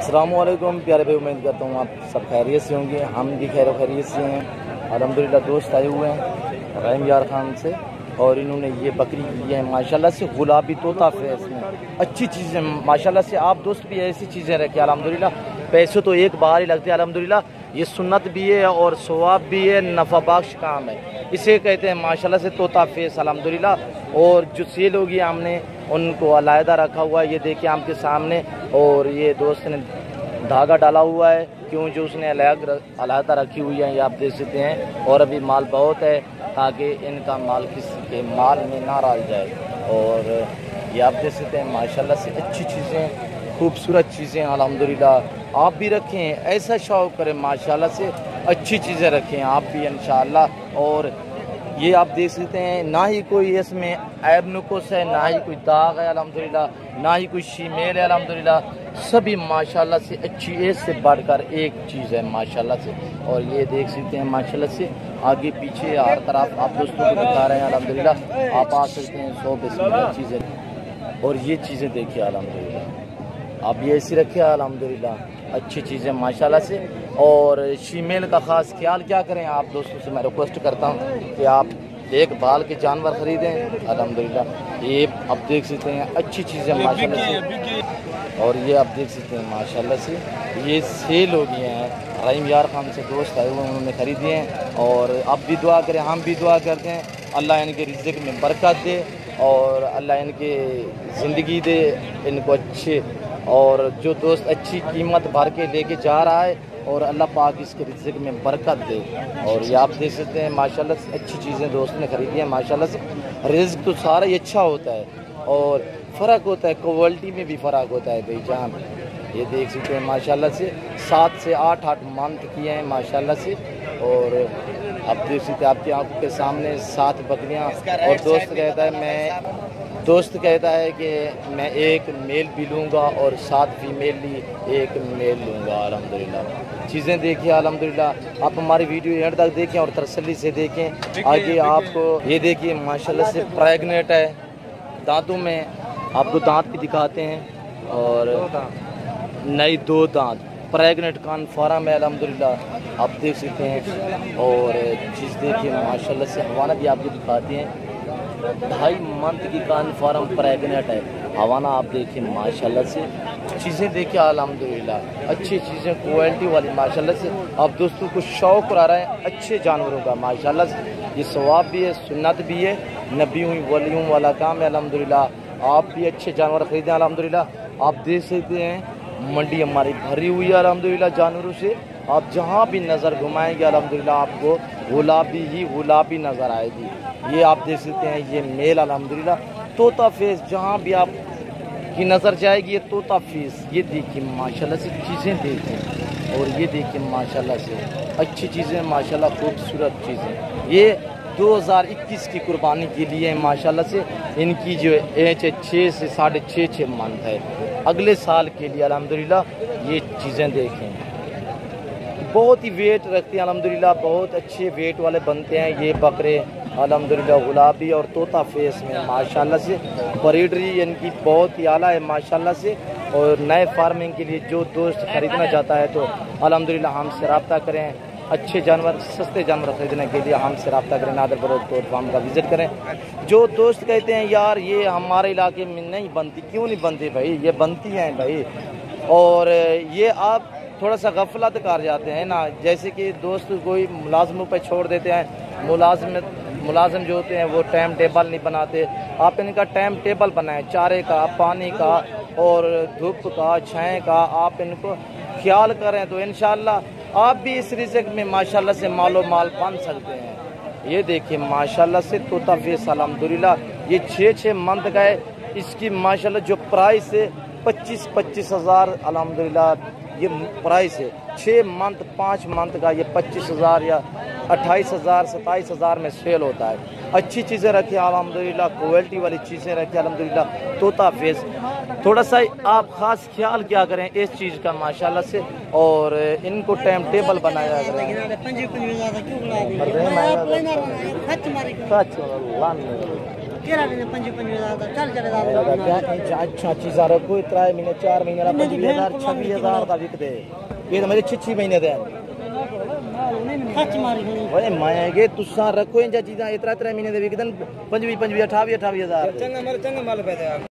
अस्सलामुअलैकुम प्यारे भाई, उम्मीद करता हूँ आप सब खैरियत से होंगे। हम भी खैर खैरियत से हैं। अल्हम्दुलिल्लाह दोस्त आए हुए हैं रहीम यार खान से और इन्होंने ये बकरी ली है माशाल्लाह से। गुलाबी तोता फेस में अच्छी चीज़ें माशाल्लाह से। आप दोस्त भी ऐसी चीज़ें रखें अल्हम्दुलिल्लाह। पैसे तो एक बार ही लगते हैं अल्हम्दुलिल्लाह। ये सुन्नत भी है और सवाब भी है, नफ़ा बख्श काम है। इसे कहते हैं माशाल्लाह से तोता फेस अल्हम्दुलिल्लाह। और जो सेल होगी हमने उनको अलहदा रखा हुआ है, ये देखिए आपके सामने। और ये दोस्त ने धागा डाला हुआ है क्यों, जो उसने अलहदा रखी हुई है, ये आप देख सकते हैं। और अभी माल बहुत है ताकि इनका माल किसी के माल में ना डाल जाए। और ये आप देख सकते हैं माशाल्लाह से अच्छी चीज़ें, खूबसूरत चीज़ें अल्हम्दुलिल्लाह। आप भी रखें, ऐसा शौक़ करें माशाल्लाह से, अच्छी चीज़ें रखें आप भी इंशाअल्लाह। और ये आप देख सकते हैं ना ही कोई इसमें ऐब नुक़्स है, ना ही कोई दाग है अल्हम्दुलिल्लाह, ना ही कोई शीमेल है अल्हम्दुलिल्लाह। सभी माशाल्लाह से अच्छी, एक से बढ़कर एक चीज़ है माशाल्लाह से। और ये देख सकते हैं माशाल्लाह से आगे पीछे हर तरफ आप दोस्तों को दिखा रहे हैं अल्हम्दुलिल्लाह। आप आ सकते हैं 100 चीज़ें। और ये चीज़ें देखिए अल्हम्दुलिल्लाह, आप ये ऐसी रखिए अल्हम्दुलिल्लाह, अच्छी चीज़ें माशाल्लाह से। और शीमेल का ख़ास ख्याल क्या करें, आप दोस्तों से मैं रिक्वेस्ट करता हूँ कि आप एक बाल के जानवर ख़रीदें अल्हम्दुलिल्लाह। ये आप देख सकते हैं अच्छी चीज़ें माशाल्लाह से। और ये आप देख सकते हैं माशाल्लाह से ये सेल हो गए हैं। रहीम यार खान से दोस्त आए हुए, उन्होंने ख़रीदे हैं। और आप भी दुआ करें, हम भी दुआ करते हैं अल्लाह इनके रिज़्क़ में बरकत दे और अल्लाह इनके ज़िंदगी दे इनको अच्छे। और जो दोस्त अच्छी कीमत भर के लेके जा रहा है और अल्लाह पाक इसके रिज़्क़ में बरकत दे। और ये आप देख सकते हैं माशाल्लाह से अच्छी चीज़ें दोस्त ने ख़रीदी हैं माशाल्लाह से। रिज़्क़ तो सारा ही अच्छा होता है और फ़र्क होता है, क्वालिटी में भी फ़र्क होता है भाई जान। ये देख सकते हैं माशाल्लाह से 7 से 8 मंथ किए हैं माशाल्लाह से। और आप देख सकते हैं आपकी आंखों के सामने 7 बकरियां। और दोस्त कहता है कि मैं एक मेल भी लूँगा और 7 फीमेल ली, एक मेल लूँगा अल्हम्दुलिल्लाह। चीज़ें देखिए अल्हम्दुलिल्लाह। आप हमारी वीडियो एंड तक देखें और तसल्ली से देखें। आगे आपको ये देखिए माशाल्लाह से प्रेग्नेंट है, दांतों में आपको दांत भी दिखाते हैं। और नई 2 दांत प्रेग्नेंट कन्फर्म है अल्हम्दुलिल्लाह, आप देख सकते हैं। और चीज़ देखिए माशाल्लाह से, हवाना भी आपको दिखाते हैं। 2.5 मंथ की कन्फर्म प्रेग्नेंट है हवाना, आप देखिए माशाल्लाह से। चीज़ें देखिए अल्हम्दुलिल्लाह, अच्छी चीज़ें क्वालिटी वाली माशाल्लाह से। आप दोस्तों को शौक़ आ रहा है अच्छे जानवरों का माशाल्लाह से। ये सवाब भी है, सुन्नत भी है, नबियों वलियों वाला काम है अल्हम्दुलिल्लाह। आप भी अच्छे जानवर ख़रीदें अल्हम्दुलिल्लाह। आप देख सकते हैं मंडी हमारी भरी हुई है अल्हम्दुलिल्लाह जानवरों से। आप जहाँ भी नज़र घुमाएंगे अल्हम्दुलिल्लाह आपको गुलाबी ही गुलाबी नज़र आएगी। ये आप देख सकते हैं ये मेल अल्हम्दुलिल्लाह तोता फेस, जहाँ भी आप की नज़र जाएगी ये तोता फेस। ये देखिए माशाल्लाह से चीज़ें देखिए। और ये देखिए माशाल्लाह से अच्छी चीज़ें माशाल्लाह, खूबसूरत चीज़ें। ये 2021 की कुर्बानी के लिए माशाल्लाह से इनकी जो एज है 6 से 6.5 मंथ है। अगले साल के लिए अल्हम्दुलिल्लाह ये चीज़ें देखें, बहुत ही वेट रखते हैं अल्हम्दुलिल्लाह, बहुत अच्छे वेट वाले बनते हैं ये बकरे अल्हम्दुलिल्लाह। गुलाबी और तोता फेस में माशाल्लाह से ब्रीडरी इनकी बहुत ही आला है माशाल्लाह से। और नए फार्मिंग के लिए जो दोस्त खरीदना चाहता है तो अल्हम्दुलिल्लाह हमसे रब्ता करें। अच्छे जानवर, सस्ते जानवर खरीदने के लिए हमसे रब्ता करें। नादर बरोड तोत फार्म का विज़िट करें। जो दोस्त कहते हैं यार ये हमारे इलाके में नहीं बनती, क्यों नहीं बनती भाई, ये बनती हैं भाई। और ये आप थोड़ा सा गफलत कर जाते हैं ना, जैसे कि दोस्त कोई मुलाजमों पर छोड़ देते हैं। मुलाजिम जो होते हैं वो टाइम टेबल नहीं बनाते। आप इनका टाइम टेबल बनाएं, चारे का, पानी का और धूप का, छाएँ का। आप इनको ख्याल करें तो इंशाअल्लाह आप भी इस रिज़्क़ में माशाल्लाह से मालो माल बन सकते हैं। ये देखिए माशाल्लाह से तोता फेस अल्हम्दुलिल्लाह, ये 6 मंथ का है। इसकी माशाल्लाह जो प्राइस है 25 हज़ार अल्हम्दुलिल्लाह ये प्राइस है। 6 मंथ 5 मंथ का ये 25 हज़ार या 28 हज़ार 27 हज़ार में सेल होता है। अच्छी चीज़ें रखिए अल्हम्दुलिल्लाह, क्वालिटी वाली चीज़ें रखिए अल्हम्दुलिल्लाह। तोता फेस थोड़ा सा आप ख़ास ख्याल क्या करें इस चीज़ का माशाल्लाह से। और इनको टाइम टेबल बनाया करें। तेरा ने 5-5 हज़ार चल चले अच्छा चीज़ा रखो 3 महीने 4 महीने 25,000 26,000 का बिकते ये तो मेरे 6 महीने दे खर्च मारी ओए माएगे तुसा रखो इन चीज़ा 3 महीने दे बिकदन 25 28 हज़ार चंगा माल पे दे